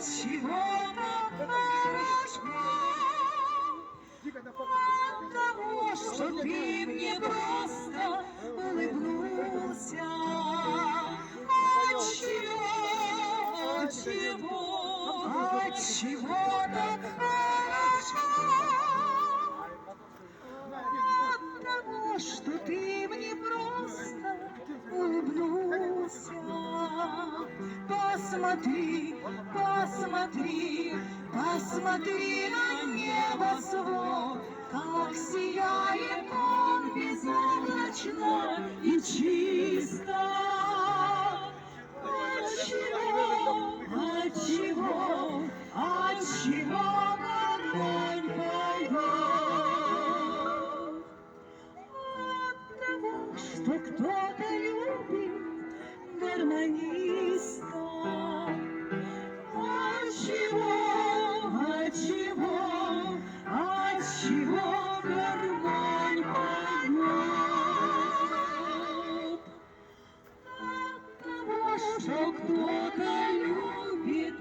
Отчего так хорошо? От того, что ты мне просто улыбнулся. Отчего так хорошо? От того, что ты мне просто улыбнулся. Посмотри, посмотри, посмотри на небосвод, как сияет он безоблачно и чисто. Отчего огонь поет? От того, что кто-то любит гармониста. Отчего гармонь поет? От того, что кто-то любит